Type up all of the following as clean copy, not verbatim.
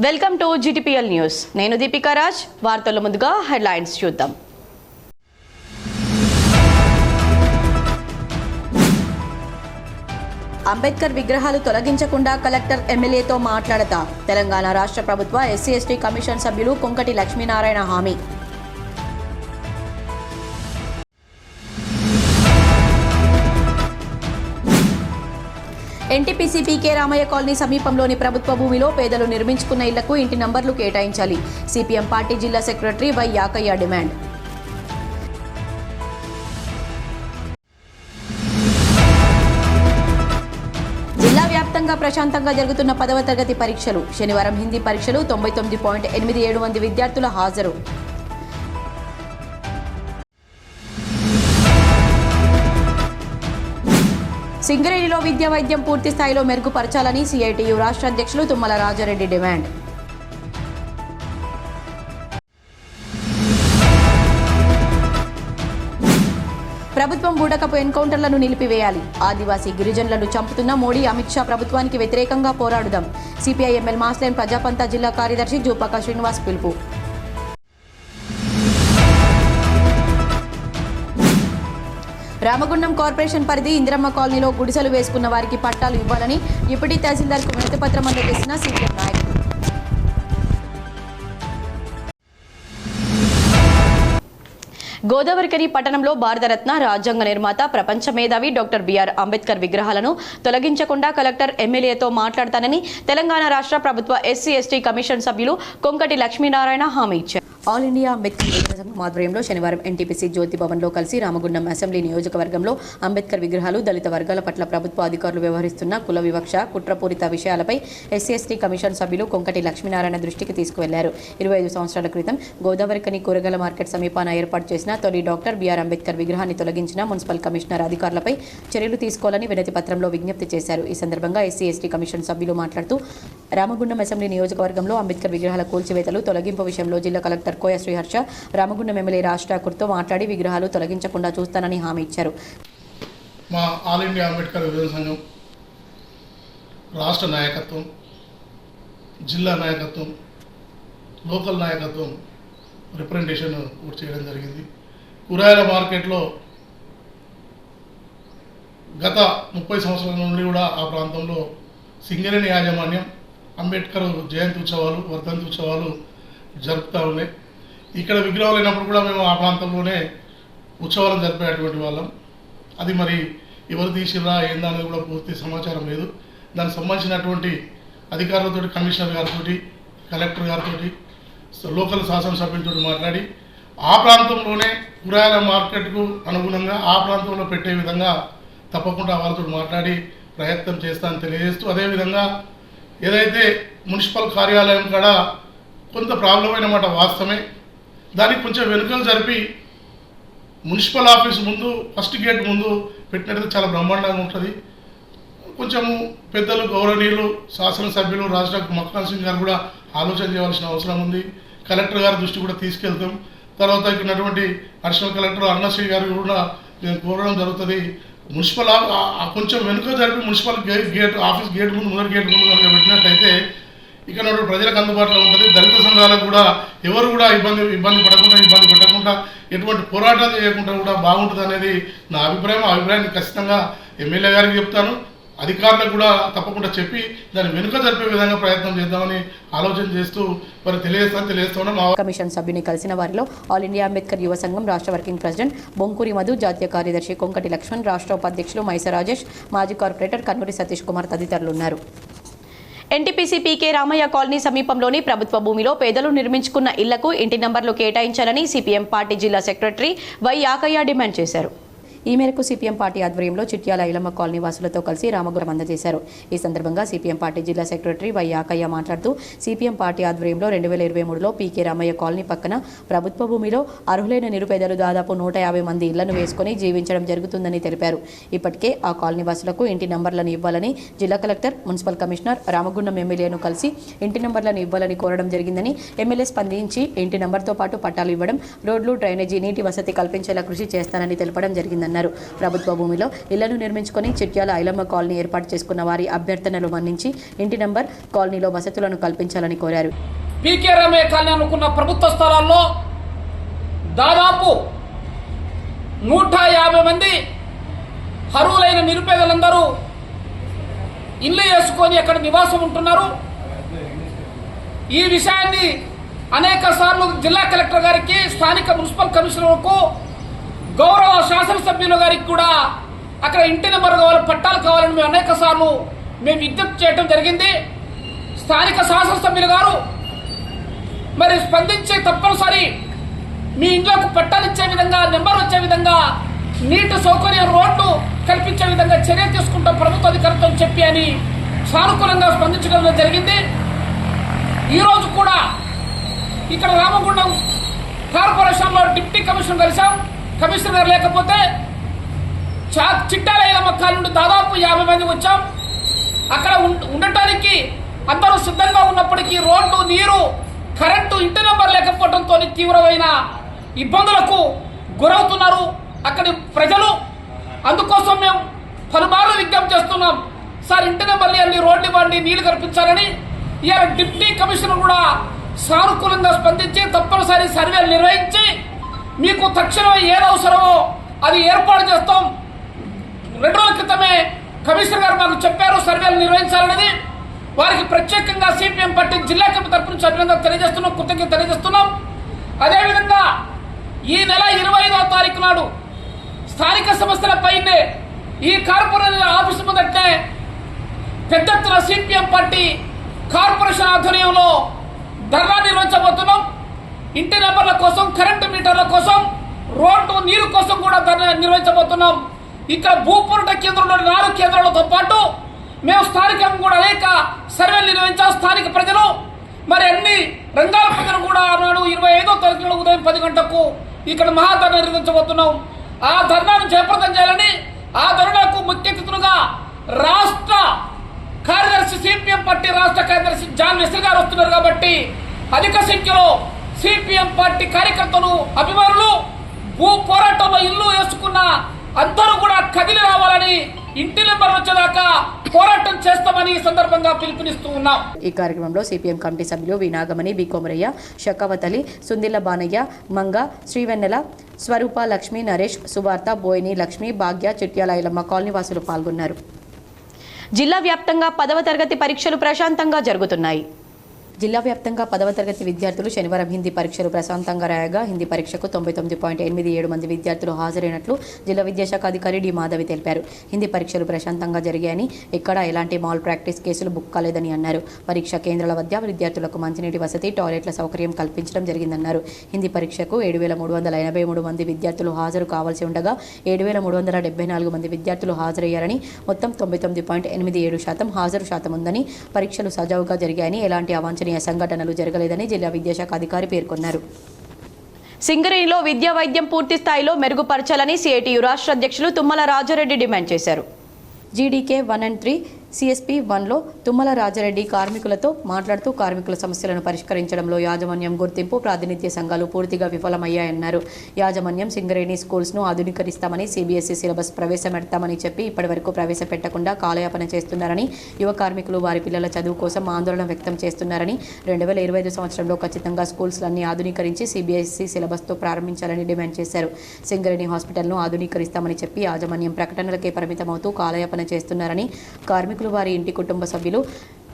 Welcome to GTPL news. నేను దీపికా రాజ్. వార్తల ముందుగా హెడ్లైన్స్ చూద్దాం. అంబేద్కర్ విగ్రహాలు తొలగించకుండా కలెక్టర్ ఎమ్మెల్యేతో మాట్లాడతా తెలంగాణ రాష్ట్ర ప్రభుత్వ SC/ST కమిషన్ సభ్యులు కొంకటి లక్ష్మీనారాయణ హామీ. NTPC PK రామయ్య కాలనీ సమీపంలోని ప్రభుత్వ భూమిలో పేదలు నిర్మించుకున్న ఇళ్లకు ఇంటి నంబర్లు కేటాయించాలి. CPM పార్టీ జిల్లా సెక్రటరీ వై యాకయ్య డిమాండ్. జిల్లా వ్యాప్తంగా ప్రశాంతంగా జరుగుతున్న 10వ తరగతి పరీక్షలు. శనివారం హిందీ పరీక్షలు 99.87 మంది విద్యార్థుల హాజరు. సింగరేణిలో విద్యా వైద్యం పూర్తి స్థాయిలో మెరుగుపరచాలని CITU రాష్ట్ర అధ్యక్షులు తుమ్మల రాజారెడ్డి డిమాండ్. ప్రభుత్వం బూటకపు ఎన్కౌంటర్లను నిలిపివేయాలి. ఆదివాసీ గిరిజనులను చంపుతున్న మోడీ అమిత్ షా ప్రభుత్వానికి వ్యతిరేకంగా పోరాడుదాం. CPI-ML మాస్లైన్ ప్రజాపంత జిల్లా కార్యదర్శి జూపక శ్రీనివాస్ పిలుపు. రామగుండం కార్పొరేషన్ పరిధి ఇందిరమ్మ కాలనీలో గుడిసెలు వేసుకున్న వారికి పట్టాలు ఇవ్వాలని డిప్యూటీ తహసీల్దార్కు వినతిపత్రం అందజేసిన CPM నాయకులు. గోదావరికని పట్టణంలో భారతరత్న రాజ్యాంగ నిర్మాత ప్రపంచ మేధావి డాక్టర్ BR అంబేద్కర్ విగ్రహాలను తొలగించకుండా కలెక్టర్ ఎమ్మెల్యేతో మాట్లాడతానని తెలంగాణ రాష్ట్ర ప్రభుత్వ SC/ST కమిషన్ సభ్యులు కొంకటి లక్ష్మీనారాయణ హామీ ఇచ్చారు. ఆల్ ఇండియా అంబేద్కర్ యువజన సంఘం ఆధ్వర్యంలో శనివారం NTPC జ్యోతి భవన్లో కలిసి రామగుండం అసెంబ్లీ నియోజకవర్గంలో అంబేద్కర్ విగ్రహాలు, దళిత వర్గాల పట్ల ప్రభుత్వ అధికారులు వ్యవహరిస్తున్న కుల వివక్ష, కుట్రపూరిత విషయాలపై SC/ST కమిషన్ సభ్యులు కొంకటి లక్ష్మీనారాయణ దృష్టికి తీసుకువెళ్లారు. 25 సంవత్సరాల క్రితం గోదావరికని కూరగాయల మార్కెట్ సమీపాన ఏర్పాటు చేసిన తొలి డాక్టర్ BR అంబేద్కర్ విగ్రహాన్ని తొలగించిన మున్సిపల్ కమిషనర్ అధికారులపై చర్యలు తీసుకోవాలని వినతి పత్రంలో విజ్ఞప్తి చేశారు. ఈ సందర్భంగా SC/ST కమిషన్ సభ్యులు మాట్లాడుతూ రామగుండం అసెంబ్లీ నియోజకవర్గంలో అంబేద్కర్ విగ్రహాల కూల్చివేతలు, తొలగింపు విషయంలో జిల్లా కలెక్టర్ కోయ శ్రీహర్ష రామగుండం ఎమ్మెల్యే రాజ్ ఠాకూర్తో మాట్లాడి విగ్రహాలు తొలగించకుండా చూస్తానని హామీ ఇచ్చారు. మా ఆల్ ఇండియా అంబేద్కర్ యువజన సంఘం రాష్ట్ర నాయకత్వం, జిల్లా నాయకత్వం, లోకల్ నాయకత్వం రిప్రజెంటేషన్ పూర్తి చేయడం జరిగింది. కూరగాయల మార్కెట్లో గత 30 సంవత్సరాల నుండి కూడా ఆ ప్రాంతంలో సింగరేణి యాజమాన్యం అంబేద్కర్ జయంతి ఉత్సవాలు, వర్ధంతి ఉత్సవాలు జరుపుతూ ఉన్నాయి. ఇక్కడ విగ్రహాలు అయినప్పుడు కూడా మేము ఆ ప్రాంతంలోనే ఉత్సవాలు జరిపేటువంటి వాళ్ళం. అది మరి ఎవరు తీసిరా ఏందా అనేది కూడా పూర్తి సమాచారం లేదు. దానికి సంబంధించినటువంటి అధికారులతో, కమిషనర్ గారితో, కలెక్టర్ గారితో, లోకల్ శాసనసభ్యులతో మాట్లాడి ఆ ప్రాంతంలోనే కూరగాయల మార్కెట్కు అనుగుణంగా ఆ ప్రాంతంలో పెట్టే విధంగా తప్పకుండా వాళ్ళతో మాట్లాడి ప్రయత్నం చేస్తానని తెలియజేస్తూ, అదేవిధంగా ఏదైతే మున్సిపల్ కార్యాలయం కాడ కొంత ప్రాబ్లం అయినమాట వాస్తవమే, దానికి కొంచెం వెనుకలు జరిపి మున్సిపల్ ఆఫీస్ ముందు ఫస్ట్ గేట్ ముందు పెట్టినట్టు చాలా బ్రహ్మాండంగా ఉంటుంది. కొంచెము పెద్దలు, గౌరవనీయులు, శాసనసభ్యులు రాష్ట్ర మక్కాన్ సింగ్ గారు కూడా ఆలోచన చేయవలసిన అవసరం ఉంది. కలెక్టర్ గారి దృష్టి కూడా తీసుకెళ్తాం. తర్వాత ఇక్కడ ఉన్నటువంటి అడిషనల్ కలెక్టర్ అరుణశ్రీ గారు కూడా మేము కోరడం జరుగుతుంది. మున్సిపల్ కొంచెం వెనుక జరిపి మున్సిపల్ గేట్ ఆఫీస్ గేట్ ముందు, మొదటి గేట్ ముందు కనుక పెట్టినట్టయితే ఇక్కడ ప్రజలకు అందుబాటులో ఉంటుంది. దళిత సంఘాలకు కూడా ఎవరు కూడా ఇబ్బంది పెట్టకుండా ఎటువంటి పోరాటాలు చేయకుండా కూడా బాగుంటుంది అనేది నా అభిప్రాయం. ఆ అభిప్రాయాన్ని ఖచ్చితంగా ఎమ్మెల్యే గారికి చెప్తాను, అధికారులకు కూడా తప్పకుండా చెప్పి దాన్ని వెనుక జరిపే విధంగా ప్రయత్నం చేద్దామని ఆలోచన చేస్తూ మరి తెలియజేస్తున్నాం. కమిషన్ సభ్యుని కలిసిన వారిలో ఆల్ ఇండియా అంబేద్కర్ యువ సంఘం రాష్ట్ర వర్కింగ్ ప్రెసిడెంట్ బొంకూరి మధు, జాతీయ కార్యదర్శి కొంకటి లక్ష్మణ్, రాష్ట్ర ఉపాధ్యక్షులు మైస రాజేష్, మాజీ కార్పొరేటర్ కన్నూరి సతీష్ కుమార్ తదితరులు ఉన్నారు. NTPC PK రామయ్య కాలనీ సమీపంలోని ప్రభుత్వ భూమిలో పేదలు నిర్మించుకున్న ఇళ్లకు ఇంటి నంబర్లు కేటాయించాలని CPM పార్టీ జిల్లా సెక్రటరీ వై యాకయ్య డిమాండ్ చేశారు. ఈ మేరకు CPM పార్టీ ఆధ్వర్యంలో చిట్యాల ఐలమ్మ కాలనీ వాసులతో కలిసి రామగురం అందజేశారు. ఈ సందర్భంగా CPM పార్టీ జిల్లా సెక్రటరీ వై యాకయ్య మాట్లాడుతూ CPM పార్టీ ఆధ్వర్యంలో 2023లో PK రామయ్య కాలనీ పక్కన ప్రభుత్వ భూమిలో అర్హులైన నిరుపేదలు దాదాపు 150 మంది ఇళ్లను వేసుకుని జీవించడం జరుగుతుందని తెలిపారు. ఇప్పటికే ఆ కాలనీ వాసులకు ఇంటి నంబర్లను ఇవ్వాలని జిల్లా కలెక్టర్, మున్సిపల్ కమిషనర్, రామగుండం ఎమ్మెల్యేను కలిసి ఇంటి నంబర్లను ఇవ్వాలని కోరడం జరిగిందని, ఎమ్మెల్యే స్పందించి ఇంటి నంబర్తో పాటు పట్టాలు ఇవ్వడం, రోడ్లు, డ్రైనేజీ, నీటి వసతి కల్పించేలా కృషి చేస్తానని తెలపడం జరిగిందన్నారు. చేస్తామన్నారు. ప్రభుత్వ భూమిలో ఇళ్లను నిర్మించుకొని చిట్యాల ఐలమ్మ కాలనీ ఏర్పాటు చేసుకున్న వారి అభ్యర్థనలు మన్నించి ఇంటి నంబర్ కాలనీలో వసతులను కల్పించాలని కోరారు. పీకే రమే కాలనీ అనుకున్న ప్రభుత్వ స్థలాల్లో దాదాపు 150 మంది అర్హులైన నిరుపేదలందరూ ఇల్లు వేసుకొని అక్కడ నివాసం ఉంటున్నారు. ఈ విషయాన్ని అనేక సార్లు జిల్లా కలెక్టర్ గారికి, స్థానిక మున్సిపల్ కమిషనర్కు, గౌరవ శాసనసభ్యుల గారికి కూడా అక్కడ ఇంటి నెంబర్ కావాలి, పట్టాలు కావాలని మేము అనేక సార్లు విజ్ఞప్తి చేయడం జరిగింది. స్థానిక శాసనసభ్యులు గారు మరి స్పందించి తప్పనిసరి మీ ఇంట్లోకి పట్టాలు ఇచ్చే విధంగా, నెంబర్ వచ్చే విధంగా, నీటి సౌకర్యం, రోడ్డు కల్పించే విధంగా చర్య తీసుకుంటాం ప్రభుత్వ అధికారులతో చెప్పి అని సానుకూలంగా స్పందించడం జరిగింది. ఈరోజు కూడా ఇక్కడ రామగుండం కార్పొరేషన్లో డిప్యూటీ కమిషనర్ కలిసాం. కమిషనర్ గారు లేకపోతే చిట్టాల ఐలమ్మ కాలనీ నుండి దాదాపు 50 మంది వచ్చాం. అక్కడ ఉండటానికి అందరూ సిద్ధంగా ఉన్నప్పటికీ రోడ్డు, నీరు, కరెంటు, ఇంటి నెంబర్ లేకపోవడంతో తీవ్రమైన ఇబ్బందులకు గురవుతున్నారు అక్కడి ప్రజలు. అందుకోసం మేము పలుమార్లు విజ్ఞప్తి చేస్తున్నాం, సార్ ఇంటి నెంబర్లు అన్ని, రోడ్డు ఇవ్వండి, నీళ్లు కల్పించాలని. ఇవాళ డిప్యూటీ కమిషనర్ కూడా సానుకూలంగా స్పందించి తప్పనిసరి సర్వేలు నిర్వహించి మీకు తక్షణమే ఏది అవసరమో అది ఏర్పాటు చేస్తాం. 2 రోజుల క్రితమే కమిషనర్ గారు మాకు చెప్పారు సర్వేలు నిర్వహించాలనేది. వారికి ప్రత్యేకంగా సిపిఎం పార్టీ జిల్లా కమిటీ తరఫు నుంచి అభినందన తెలియజేస్తున్నాం, కృతజ్ఞత తెలియజేస్తున్నాం. అదేవిధంగా ఈ నెల 25వ తారీఖు నాడు స్థానిక సమస్యలపైనే ఈ కార్పొరేషన్ ఆఫీసు ముందటే పెద్ద ఎత్తున సిపిఎం పార్టీ కార్పొరేషన్ ఆధ్వర్యంలో ధర్నా నిర్వహించబోతున్నాం. ఇంటి నెంబర్ల కోసం, కరెంటు మీటర్ల కోసం, రోడ్డు, నీరు కోసం కూడా ధర్నా నిర్వహించబోతున్నాం. ఇక్కడ భూపురట కేంద్రంలో 4 కేంద్రాలతో పాటు మేము స్థానికంగా కూడా అనేక సర్వేలు నిర్వహించాం. స్థానిక ప్రజలు మరి అన్ని రంగాల ప్రజలు కూడా నాడు 25వ తారీఖున ఉదయం 10 గంటలకు ఇక్కడ మహాధర్నా నిర్వహించబోతున్నాం. ఆ ధర్నాను జయప్రదం చేయాలని, ఆ ధర్నాకు ముఖ్య అతిథులుగా రాష్ట్ర కార్యదర్శి, సిపిఎం పార్టీ రాష్ట్ర కార్యదర్శి జాన్ వెస్లీ గారు వస్తున్నారు. కాబట్టి అధిక సంఖ్యలో సిపిఎం పార్టీ కార్యకర్తలు, అభిమానులు, భూ పోరాటంలో ఇల్లు వేసుకున్న అందరూ కూడా కదిలి రావాలని, ఇంటి నెంబర్ వచ్చేదాకా పోరాటం చేస్తామని ఈ సందర్భంగా పిలుపునిస్తూ ఉన్నాం. ఈ కార్యక్రమంలో సిపిఎం కమిటీ సభ్యులు వి నాగమణి, బి కొమరయ్య, షకవతలి, సుందిల్ల బానయ్య, మంగ, శ్రీవెన్నెల, స్వరూప, లక్ష్మి, నరేష్, సువార్త, బోయిని, లక్ష్మి, భాగ్య, చిట్యాల ఐలమ్మ కాలనీ వాసులు పాల్గొన్నారు. జిల్లా వ్యాప్తంగా 10వ తరగతి పరీక్షలు ప్రశాంతంగా జరుగుతున్నాయి. జిల్లా వ్యాప్తంగా 10వ తరగతి విద్యార్థులు శనివారం హిందీ పరీక్షలు ప్రశాంతంగా రాయగా హిందీ పరీక్షకు 99.87 మంది విద్యార్థులు హాజరైనట్లు జిల్లా విద్యాశాఖ అధికారి డి మాధవి తెలిపారు. హిందీ పరీక్షలు ప్రశాంతంగా జరిగాయని, ఎక్కడా ఎలాంటి మాల్ ప్రాక్టీస్ కేసులు బుక్ కాలేదని అన్నారు. పరీక్షా కేంద్రాల వద్ద విద్యార్థులకు మంచినీటి వసతి, టాయిలెట్ల సౌకర్యం కల్పించడం జరిగిందన్నారు. హిందీ పరీక్షకు 7,383 మంది విద్యార్థులు హాజరు కావాల్సి ఉండగా 7,374 మంది విద్యార్థులు హాజరయ్యారని, మొత్తం 99.87% హాజరు శాతం ఉందని, పరీక్షలు సజావుగా జరిగాయని, ఎలాంటి అవాంఛనీయ సంఘటనలు జరగలేదని జిల్లా విద్యాశాఖ అధికారి పేర్కొన్నారు. సింగరేణిలో విద్యా వైద్యం పూర్తి స్థాయిలో మెరుగుపరచాలని సిఐటియు రాష్ట్ర అధ్యక్షులు తుమ్మల రాజారెడ్డి డిమాండ్ చేశారు. జీడీకే 1 and 3 సిఎస్పి 1లో తుమ్మల రాజారెడ్డి కార్మికులతో మాట్లాడుతూ కార్మికుల సమస్యలను పరిష్కరించడంలో యాజమాన్యం, గుర్తింపు, ప్రాతినిధ్య సంఘాలు పూర్తిగా విఫలమయ్యాయన్నారు. యాజమాన్యం సింగరేణి స్కూల్స్ను ఆధునీకరిస్తామని, సిబిఎస్ఈ సిలబస్ ప్రవేశపెడతామని చెప్పి ఇప్పటివరకు ప్రవేశపెట్టకుండా కాలయాపన చేస్తున్నారని, యువ కార్మికులు వారి పిల్లల చదువు కోసం ఆందోళన వ్యక్తం చేస్తున్నారని, 2025 సంవత్సరంలో ఖచ్చితంగా స్కూల్స్లన్నీ ఆధునీకరించి సిబిఎస్ఈ సిలబస్తో ప్రారంభించాలని డిమాండ్ చేశారు. సింగరేణి హాస్పిటల్ను ఆధునీకరిస్తామని చెప్పి యాజమాన్యం ప్రకటనలకే పరిమితమవుతూ కాలయాపన చేస్తున్నారని, కార్మికులు వారి ఇంటి కుటుంబ సభ్యులు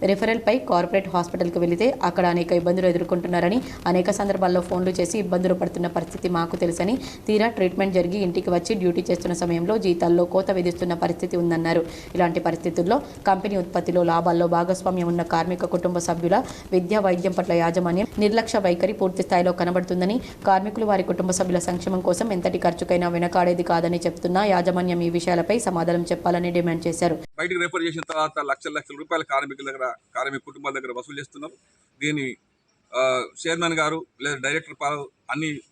రిఫరల్పై కార్పొరేట్ హాస్పిటల్కు వెళితే అక్కడ అనేక ఇబ్బందులు ఎదుర్కొంటున్నారని, అనేక సందర్భాల్లో ఫోన్లు చేసి ఇబ్బందులు పడుతున్న పరిస్థితి మాకు తెలుసని, తీరా ట్రీట్మెంట్ జరిగి ఇంటికి వచ్చి డ్యూటీ చేస్తున్న సమయంలో జీతాల్లో కోత విధిస్తున్న పరిస్థితి ఉందన్నారు. ఇలాంటి పరిస్థితుల్లో కంపెనీ ఉత్పత్తిలో లాభాల్లో భాగస్వామ్యం ఉన్న కార్మిక కుటుంబ సభ్యుల విద్యా వైద్యం పట్ల యాజమాన్యం నిర్లక్ష్య వైఖరి పూర్తి స్థాయిలో కనబడుతుందని, కార్మికులు వారి కుటుంబ సభ్యుల సంక్షేమం కోసం ఎంతటి ఖర్చుకైనా వెనకాడేది కాదని చెప్తున్న యాజమాన్యం ఈ విషయాలపై సమాధానం చెప్పాలని డిమాండ్ చేశారు. బయటకు రిఫర్ చేసిన తర్వాత లక్షల రూపాయల కార్మిక కుటుంబాల దగ్గర వసూలు చేస్తున్నారు. దీన్ని చైర్మన్ గారు లేదా డైరెక్టర్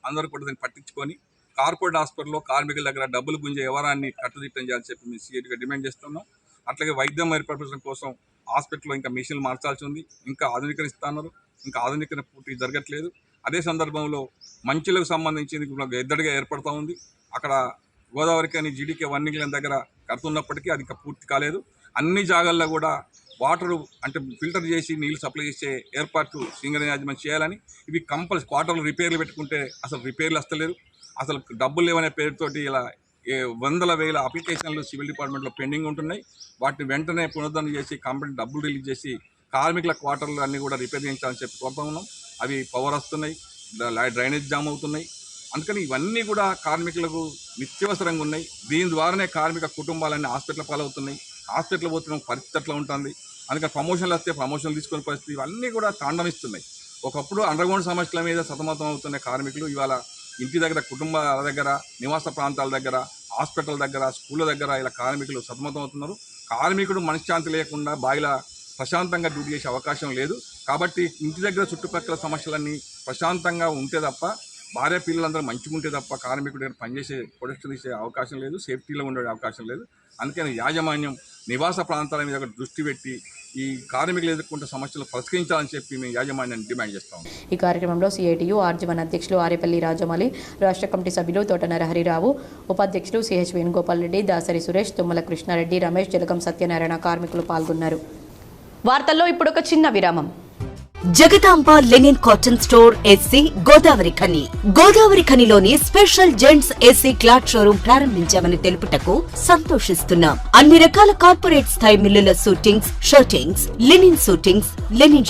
అందరూ కూడా దీన్ని పట్టించుకొని కార్పొరేట్ హాస్పిటల్లో కార్మికుల దగ్గర డబ్బులు గుంజే వ్యవహారాన్ని కట్టుదిట్టం చేయాలని చెప్పి మేము సీఎట్గా డిమాండ్ చేస్తున్నాం. అట్లాగే వైద్యం ఏర్పరచడం కోసం హాస్పిటల్లో ఇంకా మిషన్లు మార్చాల్సి ఉంది, ఇంకా ఆధునీకరిస్తున్నారు, ఇంకా ఆధునీకరణ పూర్తి జరగట్లేదు. అదే సందర్భంలో మంచులకు సంబంధించి ఎద్దడిగా ఏర్పడుతూ ఉంది. అక్కడ గోదావరి కానీ జీడీకే 1 మిలియన్ దగ్గర కడుతున్నప్పటికీ అది ఇంకా పూర్తి కాలేదు. అన్ని జాగాల్లో కూడా వాటరు అంటే ఫిల్టర్ చేసి నీళ్లు సప్లై చేసే ఏర్పాటు సింగరేణి యాజమాన్యం చేయాలని. ఇవి క్వార్టర్లు రిపేర్లు పెట్టుకుంటే అసలు రిపేర్లు వస్తలేరు. అసలు డబ్బులు లేవనే పేరుతోటి ఇలా వందల వేల అప్లికేషన్లు సివిల్ డిపార్ట్మెంట్లో పెండింగ్ ఉంటున్నాయి. వాటిని వెంటనే పునరుద్ధరణ చేసి కంపెనీ డబ్బులు రిలీజ్ చేసి కార్మికుల క్వార్టర్లు అన్నీ కూడా రిపేర్ చేయించాలని చెప్పి కోరుతా ఉన్నాం. అవి పవర్ వస్తున్నాయి, డ్రైనేజ్ జామ్ అవుతున్నాయి. అందుకని ఇవన్నీ కూడా కార్మికులకు నిత్యవసరంగా ఉన్నాయి. దీని ద్వారానే కార్మిక కుటుంబాలన్నీ హాస్పిటల్ పాలవుతున్నాయి. హాస్పిటల్ పోతున్న పరిస్థితి అట్లా ఉంటుంది. అందుకని ప్రమోషన్లు వస్తే ప్రమోషన్లు తీసుకునే పరిస్థితి ఇవన్నీ కూడా తాండవిస్తున్నాయి. ఒకప్పుడు అండర్గ్రౌండ్ సమస్యల మీద సతమతం అవుతున్న కార్మికులు ఇవాళ ఇంటి దగ్గర, కుటుంబాల దగ్గర, నివాస ప్రాంతాల దగ్గర, హాస్పిటల్ దగ్గర, స్కూళ్ళ దగ్గర ఇలా కార్మికులు సతమతం అవుతున్నారు. కార్మికుడు మనశ్శాంతి లేకుండా బాయిల ప్రశాంతంగా డ్యూటీ చేసే అవకాశం లేదు. కాబట్టి ఇంటి దగ్గర చుట్టుపక్కల సమస్యలన్నీ ప్రశాంతంగా ఉంటే తప్ప, భార్య పిల్లలందరూ మంచిగా ఉంటే తప్ప కార్మికుడు పనిచేసే ప్రొడక్షన్ తీసే అవకాశం లేదు, సేఫ్టీలో ఉండే అవకాశం లేదు. అందుకని యాజమాన్యం నివాస ప్రాంతాల మీద దృష్టి పెట్టి ఈ కార్మికులు ఎదుర్కొంటే సమస్యలు పరిష్కరించాలని చెప్పి మేము యాజమాన్యాన్ని డిమాండ్ చేస్తాం. ఈ కార్యక్రమంలో సిఐటియు ఆర్జీవన్ అధ్యక్షులు ఆరేపల్లి రాజమౌళి, రాష్ట్ర కమిటీ సభ్యులు తోట నరహరిరావు, ఉపాధ్యక్షులు సిహెచ్ వేణుగోపాల్ రెడ్డి, దాసరి సురేష్, తుమ్మల కృష్ణారెడ్డి, రమేష్, జలగం సత్యనారాయణ కార్మికులు పాల్గొన్నారు. వార్తల్లో ఇప్పుడు ఒక చిన్న విరామం. Jagadamba linen cotton store SC Godavarikhani. గోదావరి ఖనిలోని special gents AC cloth showroom ప్రారంభించామని తెలుపుటకు సంతోషిస్తున్నాం. అన్ని రకాల కార్పొరేట్ స్థాయి మిల్లుల సూటింగ్స్, షర్టింగ్స్, లెనిన్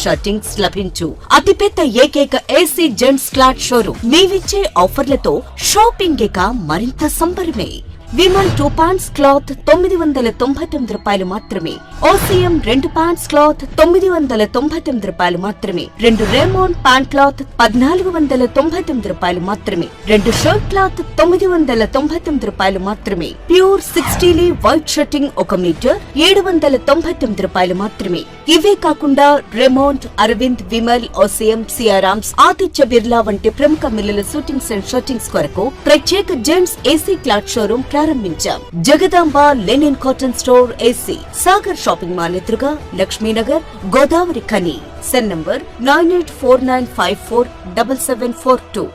షర్టింగ్స్ లభించు అతిపెద్ద ఏకైక ఏసీ జెంట్స్ క్లాత్ షోరూం. మేమిచ్చే ఆఫర్లతో షాపింగ్ ఇక మరింత సంబరమే. విమల్ 2 పాంట్స్ క్లాత్ 999 రూపాయలు మాత్రమే. ఓసీఎం 2 పాంట్స్ క్లాత్ 999 రూపాయలు మాత్రమే. 2 రేమోన్ ప్యాంట్ క్లాత్ 1499 రూపాయలు మాత్రమే. 2 షర్ట్ క్లాత్ 999 రూపాయలు మాత్రమే. ప్యూర్ 60 వైట్ షర్టింగ్ 1 మీటర్ 799 రూపాయలు మాత్రమే. ఇవే కాకుండా రెమోంట్, అరవింద్, విమల్, ఓసీఎం, సియారామ్స్, ఆదిత్య బిర్లా వంటి ప్రముఖ మిల్లుల షూటింగ్స్ అండ్ షర్టింగ్స్ కొరకు ప్రత్యేక జెంట్స్ ఏసీ క్లాత్ షోరూం ప్రారంభించాం. Jagadamba linen cotton store AC, Sagar shopping mall ఎదురుగా, Lakshminagar, Godavarikhani. Cell number 9849547742.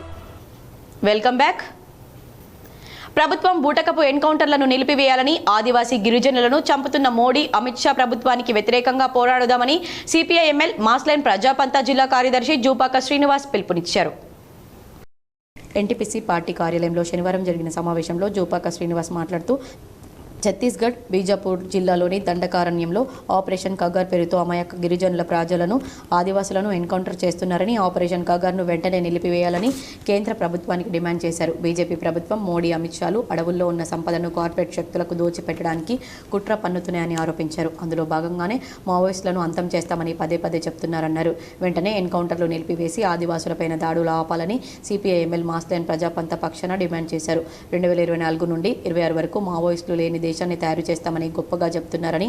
Welcome back. ప్రభుత్వం బూటకపు ఎన్కౌంటర్లను నిలిపివేయాలని, ఆదివాసీ గిరిజనులను చంపుతున్న మోడీ, అమిత్ షా ప్రభుత్వానికి వ్యతిరేకంగా పోరాడుదామని సిపిఐఎంఎల్ మాస్లైన్ ప్రజాపంతా జిల్లా కార్యదర్శి జూపాక శ్రీనివాస్ పిలుపునిచ్చారు. ఎన్టీపీసీ పార్టీ కార్యాలయంలో శనివారం జరిగిన సమావేశంలో జూపాక శ్రీనివాస్ మాట్లాడుతూ, ఛత్తీస్గఢ్, బీజాపూర్ జిల్లాలోని దండకారణ్యంలో ఆపరేషన్ కగార్ పేరుతో అమాయక గిరిజనుల ప్రజలను, ఆదివాసులను ఎన్కౌంటర్ చేస్తున్నారని, ఆపరేషన్ కగార్ను వెంటనే నిలిపివేయాలని కేంద్ర ప్రభుత్వానికి డిమాండ్ చేశారు. బీజేపీ ప్రభుత్వం, మోడీ, అమిత్ షాలు అడవుల్లో ఉన్న సంపదను కార్పొరేట్ శక్తులకు దోచిపెట్టడానికి కుట్ర పన్నుతున్నాయని ఆరోపించారు. అందులో భాగంగానే మావోయిస్టులను అంతం చేస్తామని పదే పదే చెప్తున్నారన్నారు. వెంటనే ఎన్కౌంటర్లు నిలిపివేసి ఆదివాసులపైన దాడులు ఆపాలని సిపిఐఎంఎల్ మాస్లైన్ ప్రజాపంత పక్షాన డిమాండ్ చేశారు. 2024 నుండి 26 వరకు మావోయిస్టులు లేని దేశాన్ని తయారు చేస్తామని గొప్పగా చెప్తున్నారని,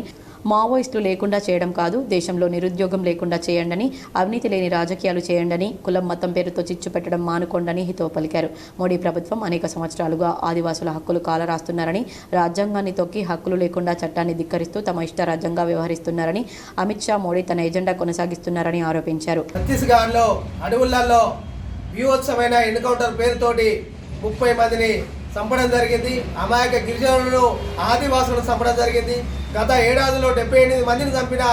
మావోయిస్టులు లేకుండా చేయడం కాదు, దేశంలో నిరుద్యోగం లేకుండా చేయండని, అవినీతి లేని రాజకీయాలు చేయండని, కులం మతం పేరుతో చిచ్చు పెట్టడం మానుకోండని హితవు పలికారు. మోడీ ప్రభుత్వం అనేక సంవత్సరాలుగా ఆదివాసుల హక్కులు కాలరాస్తున్నారని, రాజ్యాంగాన్ని తొక్కి హక్కులు లేకుండా చట్టాన్ని ధిక్కరిస్తూ తమ ఇష్ట రాజ్యంగా వ్యవహరిస్తున్నారని, అమిత్ షా, మోడీ తన ఎజెండా కొనసాగిస్తున్నారని ఆరోపించారు. ఛత్తీస్గఢ్లో అడవులలో వ్యూహోత్సవమైన ఎన్కౌంటర్ పేరుతోటి 30 మందిని చంపడం జరిగింది. అమాయక గిరిజనులను, ఆదివాసులను చంపడం జరిగింది. గత ఏడాదిలో 78 మందిని చంపిన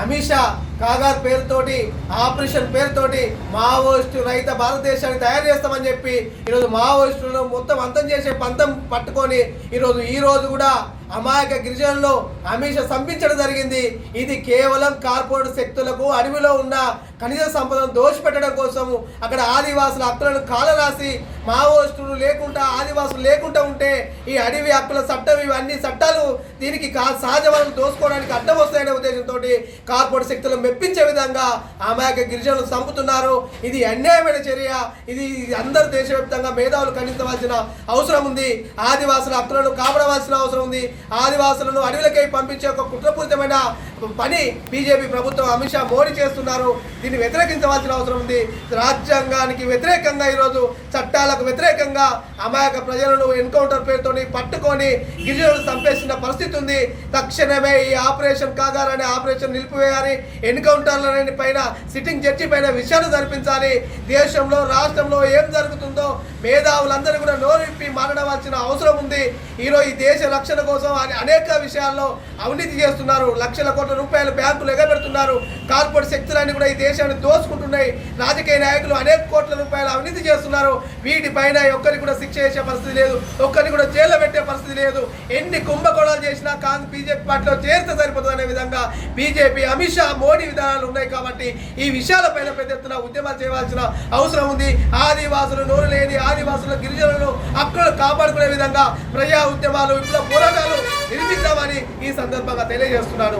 అమిత్ షా కాగార్ పేరుతోటి, ఆపరేషన్ పేరుతోటి మావోయిస్టు రహిత భారతదేశాన్ని తయారు చేస్తామని చెప్పి ఈరోజు మావోయిస్టులను మొత్తం అంతం చేసే పంతం పట్టుకొని ఈ రోజు కూడా అమాయక గిరిజనులు అమిత్ షా చంపించడం జరిగింది. ఇది కేవలం కార్పొరేట్ శక్తులకు అడవిలో ఉన్న ఖనిజ సంపదను దోషిపెట్టడం కోసము, అక్కడ ఆదివాసుల హక్కులను కాలరాసి మావోయిస్టులు లేకుండా, ఆదివాసులు లేకుండా ఉంటే ఈ అడవి హక్కుల చట్టం, ఇవన్నీ చట్టాలు దీనికి సహజ వనరులు దోసుకోవడానికి అడ్డం వస్తాయనే ఉద్దేశంతో కార్పొరేట్ శక్తులను మెప్పించే విధంగా అమాయక గిరిజనులు చంపుతున్నారు. ఇది అన్యాయమైన చర్య. ఇది అందరూ దేశవ్యాప్తంగా మేధావులు ఖండించవలసిన అవసరం ఉంది. ఆదివాసుల హక్కులను కాపాడవలసిన అవసరం ఉంది. ఆదివాసులను అడవులకై పంపించే ఒక కుట్రపూరితమైన పని బీజేపీ ప్రభుత్వం అమిత్ షా మోడీ చేస్తున్నారు. దీన్ని వ్యతిరేకించవలసిన అవసరం ఉంది. రాజ్యాంగానికి వ్యతిరేకంగా ఈరోజు చట్టాలకు వ్యతిరేకంగా అమాయక ప్రజలను ఎన్కౌంటర్ పేరుతో పట్టుకొని గిరిజనులు చంపేసిన పరిస్థితి ఉంది. తక్షణమే ఈ ఆపరేషన్ కాగార్ అనే ఆపరేషన్ నిలిపివేయాలి. ఎన్కౌంటర్ల పైన సిట్టింగ్ జడ్జి పైన విషయాలు జరిపించాలి. దేశంలో రాష్ట్రంలో ఏం జరుగుతుందో మేధావులందరూ కూడా నోరు విప్పి మాట్లాడవలసిన అవసరం ఉంది. ఈరోజు ఈ దేశ రక్షణ కోసం అనేక విషయాల్లో అవినీతి చేస్తున్నారు. లక్షల కోట్ల రూపాయలు బ్యాంకులు ఎగబెడుతున్నారు. కార్పొరేట్ శక్తులన్నీ కూడా ఈ దేశాన్ని దోచుకుంటున్నాయి. రాజకీయ నాయకులు అనేక కోట్ల రూపాయలు అవినీతి చేస్తున్నారు. వీటిపైన ఒక్కరికి కూడా శిక్ష చేసే పరిస్థితి లేదు. ఒక్కరిని కూడా జైల్లో పెట్టే పరిస్థితి లేదు. ఎన్ని కుంభకోణాలు చేసినా బీజేపీ పార్టీలో చేరితే సరిపోతుంది అనే విధంగా బీజేపీ అమిత్ షా మోడీ విధానాలు ఉన్నాయి. కాబట్టి ఈ విషయాలపైన పెద్ద ఎత్తున ఉద్యమాలు చేయవలసిన అవసరం ఉంది. ఆదివాసులు నోరు లేని ఆదివాసుల గిరిజనులను హక్కులను కాపాడుకునే విధంగా ప్రజా ఉద్యమాలు విప్లవ పోరాటాలు నిర్మిద్దామని ఈ సందర్భంగా తెలియజేస్తున్నాను.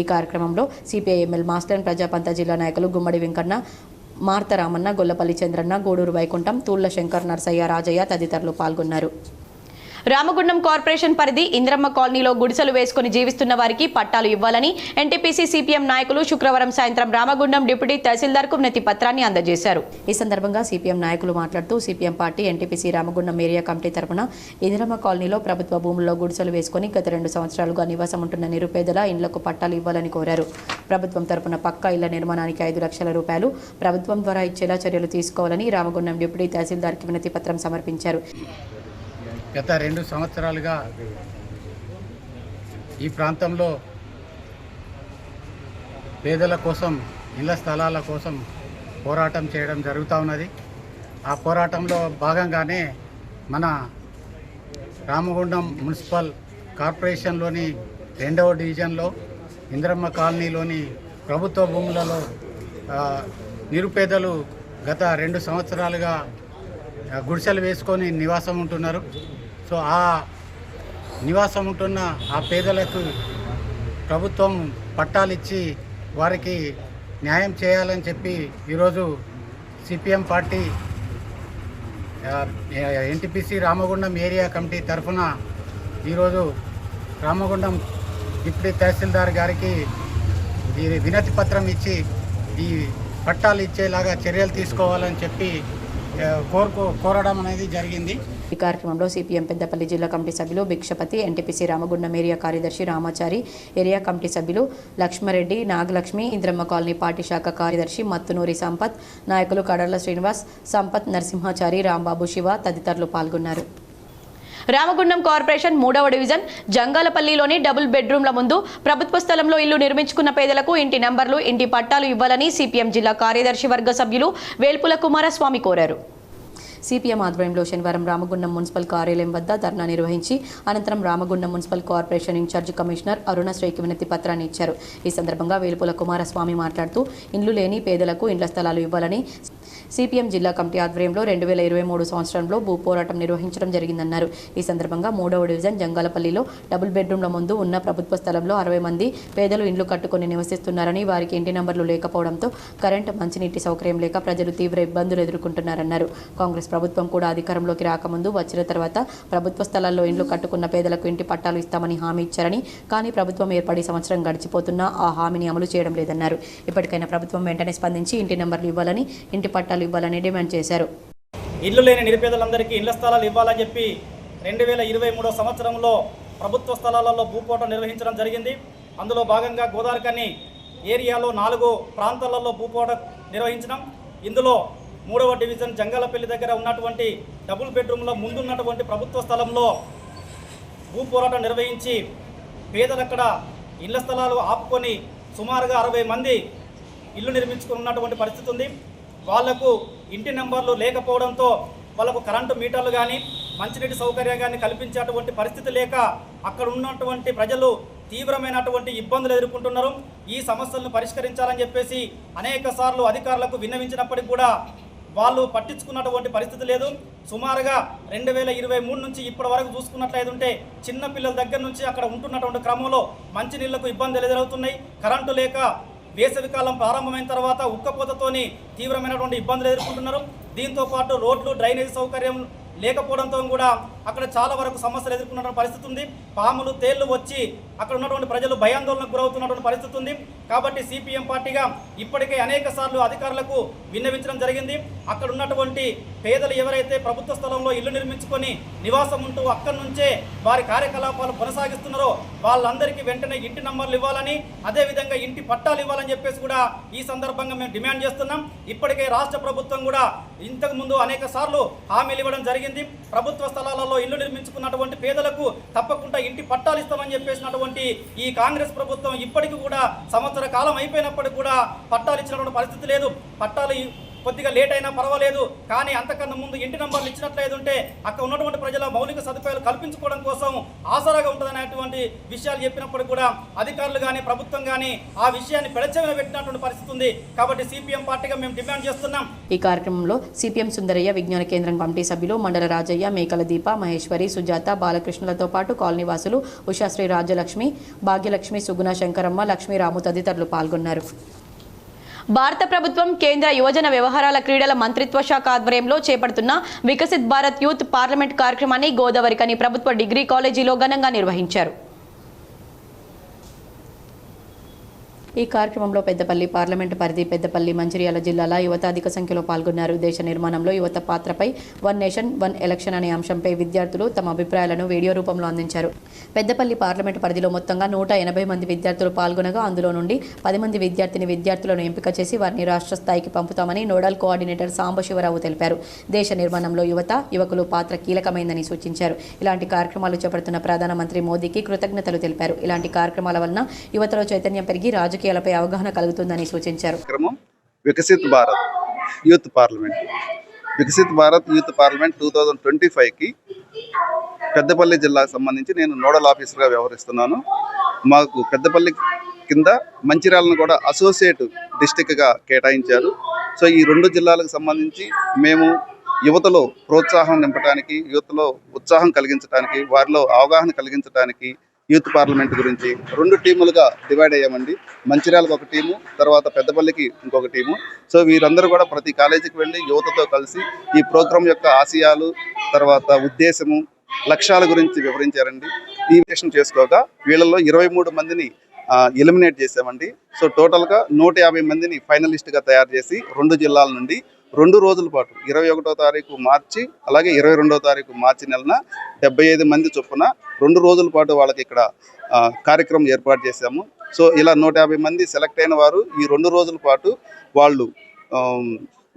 ఈ కార్యక్రమంలో సిపిఐఎంఎల్ మాస్టర్ ప్రజాపంత జిల్లా నాయకులు గుమ్మడి వెంకన్న, మార్తరామన్న, గొల్లపల్లి చంద్రన్న, గూడూరు వైకుంఠం, తూళ్ల శంకర్, నర్సయ్య, రాజయ్య తదితరులు పాల్గొన్నారు. రామగుండం కార్పొరేషన్ పరిధి ఇంద్రమ్మ కాలనీలో గుడిసెలు వేసుకుని జీవిస్తున్న వారికి పట్టాలు ఇవ్వాలని ఎన్టీపీసీ సిపిఎం నాయకులు శుక్రవారం సాయంత్రం రామగుండం డిప్యూటీ తహసీల్దార్కు వినతి పత్రాన్ని అందజేశారు. ఈ సందర్భంగా సిపిఎం నాయకులు మాట్లాడుతూ CPM party NTPC Ramagundam area committee తరపున ఇంద్రమ్మ కాలనీలో ప్రభుత్వ భూముల్లో గుడిసెలు వేసుకుని గత 2 సంవత్సరాలుగా నివాసం ఉంటున్న నిరుపేదల ఇండ్లకు పట్టాలు ఇవ్వాలని కోరారు. ప్రభుత్వం తరపున పక్కా ఇళ్ల నిర్మాణానికి 5 లక్షల రూపాయలు ప్రభుత్వం ద్వారా ఇచ్చేలా చర్యలు తీసుకోవాలని రామగుండం డిప్యూటీ తహసీల్దార్కి వినతి పత్రం సమర్పించారు. గత 2 సంవత్సరాలుగా ఈ ప్రాంతంలో పేదల కోసం ఇళ్ల స్థలాల కోసం పోరాటం చేయడం జరుగుతూ ఉన్నది. ఆ పోరాటంలో భాగంగానే మన రామగుండం మున్సిపల్ కార్పొరేషన్లోని 2వ డివిజన్లో ఇంద్రమ్మ కాలనీలోని ప్రభుత్వ భూములలో నిరుపేదలు గత 2 సంవత్సరాలుగా గుడిసెలు వేసుకొని నివాసం ఉంటున్నారు. సో ఆ నివాసం ఉంటున్న ఆ పేదలకు ప్రభుత్వం పట్టాలు ఇచ్చి వారికి న్యాయం చేయాలని చెప్పి ఈరోజు CPM party NTPC Ramagundam area committee తరఫున ఈరోజు రామగుండం డిప్యూటీ తహసీల్దార్ గారికి ఈ వినతి పత్రం ఇచ్చి ఈ పట్టాలు ఇచ్చేలాగా చర్యలు తీసుకోవాలని చెప్పి కోరడం అనేది జరిగింది. ఈ కార్యక్రమంలో సిపిఎం పెద్దపల్లి జిల్లా కమిటీ సభ్యులు భిక్షపతి, ఎన్టీపీసీ రామగుండం ఏరియా కార్యదర్శి రామాచారి, ఏరియా కమిటీ సభ్యులు లక్ష్మారెడ్డి, నాగలక్ష్మి, ఇంద్రమ్మ కాలనీ పార్టీ శాఖ కార్యదర్శి మత్తునూరి సంపత్, నాయకులు కడర్ల శ్రీనివాస్, సంపత్, నరసింహాచారి, రాంబాబు, శివ తదితరులు పాల్గొన్నారు. రామగుండం కార్పొరేషన్ 3వ డివిజన్ జంగాలపల్లిలోని డబుల్ బెడ్రూమ్ల ముందు ప్రభుత్వ స్థలంలో ఇల్లు నిర్మించుకున్న పేదలకు ఇంటి నంబర్లు, ఇంటి పట్టాలు ఇవ్వాలని సిపిఎం జిల్లా కార్యదర్శి వర్గ సభ్యులు వేల్పుల కుమారస్వామి కోరారు. సిపిఎం ఆధ్వర్యంలో శనివారం రామగుండం మున్సిపల్ కార్యాలయం వద్ద ధర్నా నిర్వహించి అనంతరం Ramagundam municipal corporation incharge commissioner అరుణశ్రీకి వినతి పత్రాన్ని ఇచ్చారు. ఈ సందర్భంగా వేల్పుల కుమారస్వామి మాట్లాడుతూ ఇండ్లు లేని పేదలకు ఇండ్ల స్థలాలు ఇవ్వాలని సిపిఎం జిల్లా కమిటీ ఆధ్వర్యంలో 2023 సంవత్సరంలో భూ పోరాటం నిర్వహించడం జరిగిందన్నారు. ఈ సందర్భంగా 3వ డివిజన్ జంగాలపల్లిలో డబుల్ బెడ్రూమ్ల ముందు ఉన్న ప్రభుత్వ స్థలంలో 60 మంది పేదలు ఇండ్లు కట్టుకుని నివసిస్తున్నారని, వారికి ఇంటి నంబర్లు లేకపోవడంతో కరెంటు, మంచినీటి సౌకర్యం లేక ప్రజలు తీవ్ర ఇబ్బందులు ఎదుర్కొంటున్నారన్నారు. కాంగ్రెస్ ప్రభుత్వం కూడా అధికారంలోకి రాకముందు వచ్చిన తర్వాత ప్రభుత్వ స్థలాల్లో ఇండ్లు కట్టుకున్న పేదలకు ఇంటి పట్టాలు ఇస్తామని హామీ ఇచ్చారని, కానీ ప్రభుత్వం ఏర్పడి సంవత్సరం గడిచిపోతున్నా ఆ హామీని అమలు చేయడం లేదన్నారు. ఇప్పటికైనా ప్రభుత్వం వెంటనే స్పందించి ఇంటి నంబర్లు ఇవ్వాలని, ఇంటి పట్టాలు ఇవ్వాలని డిమాండ్ చేశారు. ఇల్లు లేని నిరుపేదలందరికీ ఇళ్ల స్థలాలు ఇవ్వాలని చెప్పి 2023 సంవత్సరంలో ప్రభుత్వ స్థలాలలో భూపోటం నిర్వహించడం జరిగింది. అందులో భాగంగా గోదావరికని ఏరియాలో 4 ప్రాంతాలలో భూపోటం నిర్వహించడం. ఇందులో 3వ డివిజన్ జంగాలపల్లి దగ్గర ఉన్నటువంటి డబుల్ బెడ్రూమ్లో ముందున్నటువంటి ప్రభుత్వ స్థలంలో భూ పోరాటం నిర్వహించి పేదలక్కడ ఇళ్ల స్థలాలు ఆపుకొని సుమారుగా 60 మంది ఇల్లు నిర్మించుకున్నటువంటి పరిస్థితి ఉంది. వాళ్లకు ఇంటి నెంబర్లు లేకపోవడంతో వాళ్ళకు కరెంటు మీటర్లు కానీ మంచినీటి సౌకర్యం కానీ కల్పించేటువంటి పరిస్థితి లేక అక్కడ ఉన్నటువంటి ప్రజలు తీవ్రమైనటువంటి ఇబ్బందులు ఎదుర్కొంటున్నారు. ఈ సమస్యలను పరిష్కరించాలని చెప్పేసి అనేక సార్లు అధికారులకు విన్నవించినప్పటికీ కూడా వాళ్ళు పట్టించుకున్నటువంటి పరిస్థితి లేదు. సుమారుగా 2023 నుంచి ఇప్పటి వరకు చూసుకున్నట్లయితే చిన్న పిల్లల దగ్గర నుంచి అక్కడ ఉంటున్నటువంటి క్రమంలో మంచినీళ్లకు ఇబ్బందులు ఎదురవుతున్నాయి. కరెంటు లేక వేసవికాలం ప్రారంభమైన తర్వాత ఉక్కపోతతోని తీవ్రమైనటువంటి ఇబ్బందులు ఎదుర్కొంటున్నారు. దీంతో పాటు రోడ్లు, డ్రైనేజ్ సౌకర్యం లేకపోవడంతో కూడా అక్కడ చాలా వరకు సమస్యలు ఎదుర్కొన్నటువంటి పరిస్థితి ఉంది. పాములు తేళ్లు వచ్చి అక్కడ ఉన్నటువంటి ప్రజలు భయాందోళనకు గురవుతున్నటువంటి పరిస్థితి ఉంది. కాబట్టి సిపిఎం పార్టీగా ఇప్పటికే అనేక సార్లు అధికారులకు విన్నవించడం జరిగింది. అక్కడ ఉన్నటువంటి పేదలు ఎవరైతే ప్రభుత్వ స్థలంలో ఇల్లు నిర్మించుకొని నివాసం ఉంటూ అక్కడి నుంచే వారి కార్యకలాపాలు కొనసాగిస్తున్నారో వాళ్ళందరికీ వెంటనే ఇంటి నంబర్లు ఇవ్వాలని, అదేవిధంగా ఇంటి పట్టాలు ఇవ్వాలని చెప్పేసి కూడా ఈ సందర్భంగా మేము డిమాండ్ చేస్తున్నాం. ఇప్పటికే రాష్ట్ర ప్రభుత్వం కూడా ఇంతకు ముందు అనేక సార్లు హామీలు ఇవ్వడం జరిగింది. ప్రభుత్వ స్థలాలలో ఇల్లు నిర్మించుకున్నటువంటి పేదలకు తప్పకుండా ఇంటి పట్టాలు ఇస్తామని చెప్పేసినటువంటి ఈ కాంగ్రెస్ ప్రభుత్వం ఇప్పటికీ కూడా సంవత్సర కాలం అయిపోయినప్పటికీ కూడా పట్టాలు ఇచ్చినటువంటి పరిస్థితి లేదు. పట్టాలు కొద్దిగా లేట్ అయినా పర్వాలేదు, కానీ అంతకన్నా ముందు ఇంటి నంబర్లు ఇచ్చినట్లయితే అక్కడ ఉన్నటువంటి ప్రజల మౌలిక సదుపాయాలు కల్పించుకోవడం కోసం ఆసరాగా ఉంటుందనేటువంటి విషయాలు చెప్పినప్పుడు కూడా అధికారులు కానీ ప్రభుత్వం కానీ ఆ విషయాన్ని పెడచెవిన పెట్టినటువంటి పరిస్థితి ఉంది. కాబట్టి సిపిఎం పార్టీగా మేము డిమాండ్ చేస్తున్నాం. ఈ కార్యక్రమంలో సిపిఎం సుందరయ్య, విజ్ఞాన కేంద్రం కమిటీ సభ్యులు మండల రాజయ్య, మేకల దీప, మహేశ్వరి, సుజాత, బాలకృష్ణలతో పాటు కాలనీవాసులు ఉషాశ్రీ, రాజ్యలక్ష్మి, భాగ్యలక్ష్మి, సుగుణ, శంకరమ్మ, లక్ష్మీరాము తదితరులు పాల్గొన్నారు. భారత ప్రభుత్వం కేంద్ర యువజన వ్యవహారాల క్రీడల మంత్రిత్వ శాఖ ఆధ్వర్యంలో చేపడుతున్న వికసిత్ భారత్ యూత్ పార్లమెంట్ కార్యక్రమాన్ని గోదావరికని ప్రభుత్వ డిగ్రీ కాలేజీలో ఘనంగా నిర్వహించారు. ఈ కార్యక్రమంలో పెద్దపల్లి పార్లమెంటు పరిధి, పెద్దపల్లి, మంచిర్యాల జిల్లాల యువత అధిక సంఖ్యలో పాల్గొన్నారు. దేశ నిర్మాణంలో యువత పాత్రపై వన్ నేషన్ వన్ ఎలక్షన్ అనే అంశంపై విద్యార్థులు తమ అభిప్రాయాలను వీడియో రూపంలో అందించారు. పెద్దపల్లి పార్లమెంటు పరిధిలో మొత్తంగా 180 మంది విద్యార్థులు పాల్గొనగా అందులో నుండి 10 మంది విద్యార్థులను ఎంపిక చేసి వారిని రాష్ట్ర స్థాయికి పంపుతామని నోడల్ కోఆర్డినేటర్ సాంబశివరావు తెలిపారు. దేశ నిర్మాణంలో యువకులు పాత్ర కీలకమైందని సూచించారు. ఇలాంటి కార్యక్రమాలు చేపడుతున్న ప్రధానమంత్రి మోదీకి కృతజ్ఞతలు తెలిపారు. ఇలాంటి కార్యక్రమాల వలన యువతలో చైతన్యం పెరిగి రాజకీయాలపై అవగాహన కలుగుతుందని సూచించారు. Viksit Bharat youth parliament, Viksit Bharat youth parliament 2025కి పెద్దపల్లి జిల్లాకు సంబంధించి నేను నోడల్ ఆఫీసర్గా వ్యవహరిస్తున్నాను. మాకు పెద్దపల్లి కింద మంచిర్యాలను కూడా అసోసియేట్ డిస్టిక్గా కేటాయించారు. సో ఈ 2 జిల్లాలకు సంబంధించి మేము యువతలో ప్రోత్సాహం నింపడానికి, యువతలో ఉత్సాహం కలిగించడానికి, వారిలో అవగాహన కలిగించడానికి యూత్ పార్లమెంట్ గురించి 2 టీములుగా డివైడ్ అయ్యామండి. మంచిర్యాలకు ఒక టీము, తర్వాత పెద్దపల్లికి ఇంకొక టీము. సో వీరందరూ కూడా ప్రతి కాలేజీకి వెళ్ళి యువతతో కలిసి ఈ ప్రోగ్రాం యొక్క ఆశయాలు, తర్వాత ఉద్దేశము, లక్ష్యాల గురించి వివరించారండి. ఈ విషయం చేసుకోగా వీళ్ళల్లో 23 మందిని ఎలిమినేట్ చేసామండి. సో టోటల్గా 150 మందిని ఫైనలిస్ట్గా తయారు చేసి 2 జిల్లాల నుండి 2 రోజుల పాటు 21వ తారీఖు మార్చి అలాగే 22వ తారీఖు మార్చి నెలన 75 మంది చొప్పున 2 రోజుల పాటు వాళ్ళకి ఇక్కడ కార్యక్రమం ఏర్పాటు చేశాము. సో ఇలా 150 మంది సెలెక్ట్ అయిన వారు ఈ 2 రోజుల పాటు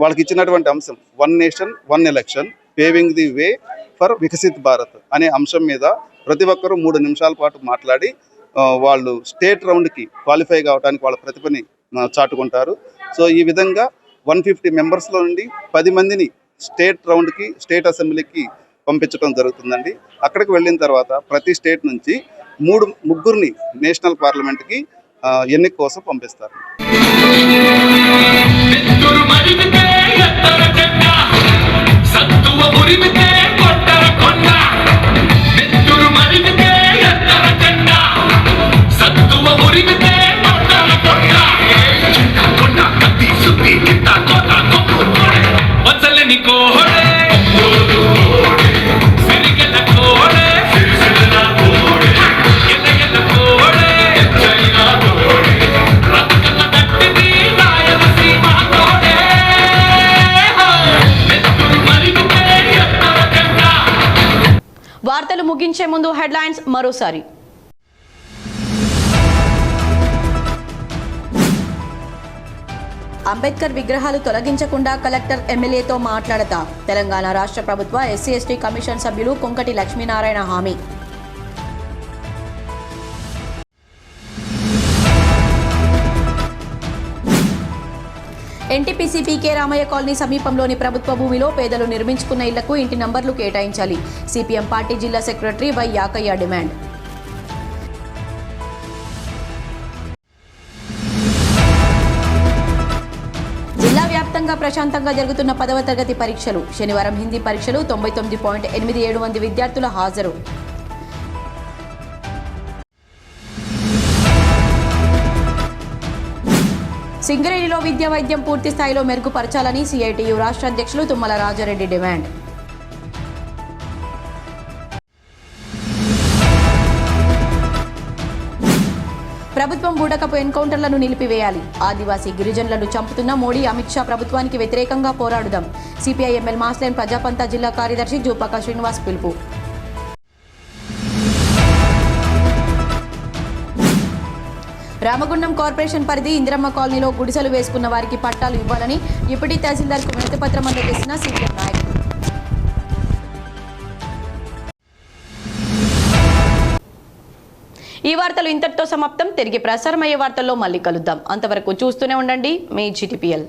వాళ్ళకి ఇచ్చినటువంటి అంశం one nation one election paving the way for Viksit Bharat అనే అంశం మీద ప్రతి ఒక్కరూ 3 నిమిషాల పాటు మాట్లాడి వాళ్ళు స్టేట్ రౌండ్కి క్వాలిఫై కావడానికి వాళ్ళ ప్రతిభని చాటుకుంటారు. సో ఈ విధంగా 150 మెంబర్స్లో నుండి 10 మందిని స్టేట్ రౌండ్కి, స్టేట్ అసెంబ్లీకి పంపించడం జరుగుతుందండి. అక్కడికి వెళ్ళిన తర్వాత ప్రతి స్టేట్ నుంచి ముగ్గురిని నేషనల్ పార్లమెంట్కి ఎన్నిక కోసం పంపిస్తారు. వార్తలు ముగించే ముందు హెడ్లైన్స్ మరోసారి. అంబేద్కర్ విగ్రహాలు తొలగించకుండా కలెక్టర్ ఎమ్మెల్యేతో మాట్లాడతా తెలంగాణ రాష్ట్ర ప్రభుత్వ ఎస్సీ ఎస్టీ కమిషన్ సభ్యులు కొంకటి లక్ష్మీనారాయణ హామీ. ఎన్టీపీసీ పీకే రామయ్య కాలనీ సమీపంలోని ప్రభుత్వ భూమిలో పేదలు నిర్మించుకున్న ఇళ్లకు ఇంటి నంబర్లు కేటాయించాలి. సిపిఎం పార్టీ జిల్లా సెక్రటరీ వై యాకయ్య డిమాండ్. జిల్లా వ్యాప్తంగా ప్రశాంతంగా జరుగుతున్న 10వ తరగతి పరీక్షలు. శనివారం హిందీ పరీక్షలు 99.87 మంది విద్యార్థుల హాజరు. సింగరేణిలో విద్యా వైద్యం పూర్తి స్థాయిలో మెరుగుపరచాలని సిఐటియు రాష్ట్ర అధ్యక్షులు తుమ్మల రాజారెడ్డి డిమాండ్. ప్రభుత్వం బూటకపు ఎన్కౌంటర్లను నిలిపివేయాలి. ఆదివాసీ గిరిజనులను చంపుతున్న మోడీ అమిత్ షా ప్రభుత్వానికి వ్యతిరేకంగా పోరాడుదాం. సిపిఐ ఎంఎల్ మాస్లైన్ ప్రజాపంతా జిల్లా కార్యదర్శి జూపాక శ్రీనివాస్ పిలుపు. రామగుండం కార్పొరేషన్ పరిధి ఇందిరమ్మ కాలనీలో గుడిసెలు వేసుకున్న వారికి పట్టాలు ఇవ్వాలని డిప్యూటీ తహసీల్దార్కు వినతి పత్రం అందజేసిన సిపిఎం నాయకులు. ఈ వార్తలు ఇంతటితో సమాప్తం. తిరిగి ప్రసారమయ్యే వార్తల్లో మళ్ళీ కలుద్దాం. అంతవరకు చూస్తూనే ఉండండి మీ GTPL.